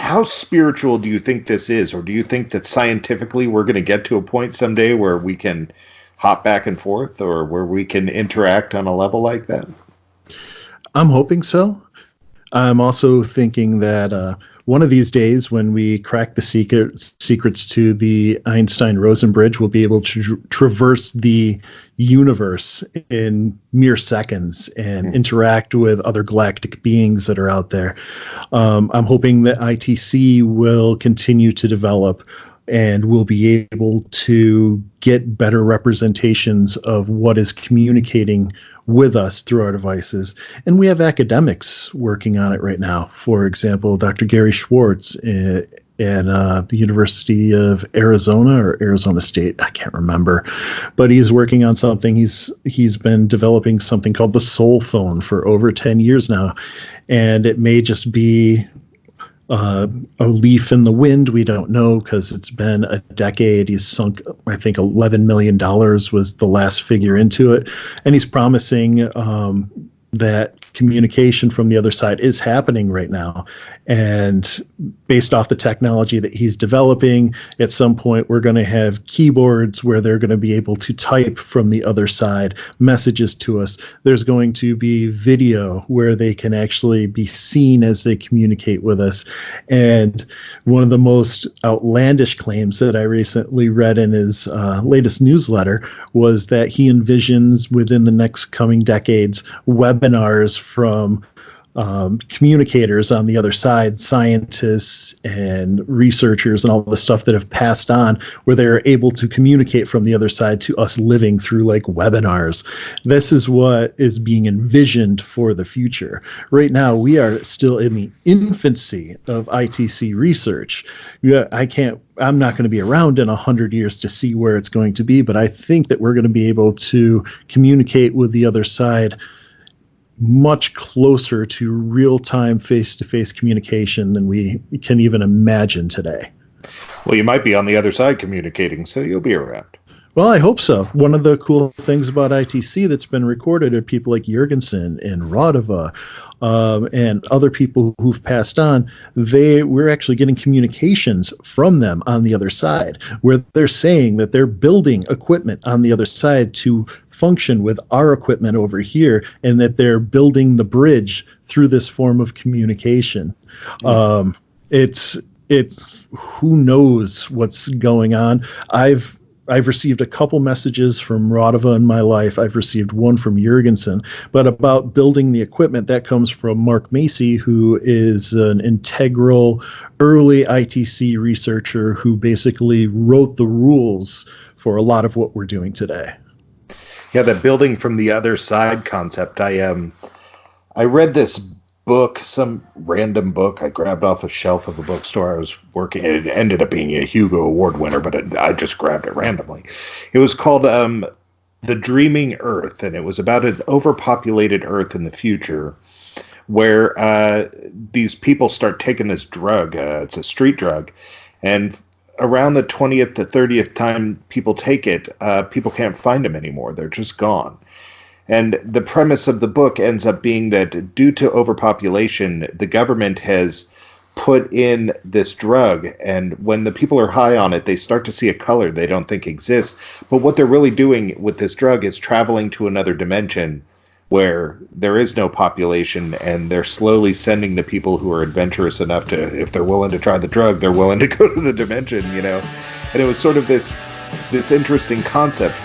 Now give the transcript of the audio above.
how spiritual do you think this is? Or do you think that scientifically we're going to get to a point someday where we can hop back and forth, or where we can interact on a level like that? I'm hoping so. I'm also thinking that one of these days, when we crack the secrets to the Einstein-Rosen bridge, we'll be able to traverse the universe in mere seconds and interact with other galactic beings that are out there. I'm hoping that ITC will continue to develop and we'll be able to get better representations of what is communicating with us through our devices. And we have academics working on it right now. For example, Dr. Gary Schwartz at the University of Arizona or Arizona State, I can't remember, but he's working on something. He's been developing something called the Soul Phone for over 10 years now, and it may just be a leaf in the wind. We don't know, because it's been a decade. He's sunk, I think, $11 million was the last figure into it. And he's promising that communication from the other side is happening right now. And based off the technology that he's developing, at some point we're going to have keyboards where they're going to be able to type from the other side messages to us. There's going to be video where they can actually be seen as they communicate with us. And one of the most outlandish claims that I recently read in his latest newsletter was that he envisions within the next coming decades webinars from communicators on the other side, scientists and researchers and all the stuff that have passed on, where they're able to communicate from the other side to us living through like webinars. This is what is being envisioned for the future. Right now, we are still in the infancy of ITC research. I'm not going to be around in 100 years to see where it's going to be, but I think that we're going to be able to communicate with the other side much closer to real-time face-to-face communication than we can even imagine today. Well, you might be on the other side communicating, so you'll be around. Well, I hope so. One of the cool things about ITC that's been recorded are people like Jurgensen and Radova and other people who've passed on. We're actually getting communications from them on the other side, where they're saying that they're building equipment on the other side to function with our equipment over here, and that they're building the bridge through this form of communication. It's who knows what's going on. I've received a couple messages from Radova in my life. I've received one from Jurgensen, but about building the equipment, that comes from Mark Macy, who is an integral early ITC researcher who basically wrote the rules for a lot of what we're doing today. Yeah, the building from the other side concept. I read this book, some random book I grabbed off a shelf of a bookstore I was working at. It ended up being a Hugo Award winner, but I just grabbed it randomly. It was called The Dreaming Earth, and it was about an overpopulated Earth in the future, where these people start taking this drug. It's a street drug, and around the 20th to 30th time people take it, people can't find them anymore. They're just gone. And the premise of the book ends up being that due to overpopulation, the government has put in this drug, and when the people are high on it, they start to see a color they don't think exists. But what they're really doing with this drug is traveling to another dimension where there is no population, and they're slowly sending the people who are adventurous enough to, if they're willing to try the drug, they're willing to go to the dimension, you know. And it was sort of this interesting concept.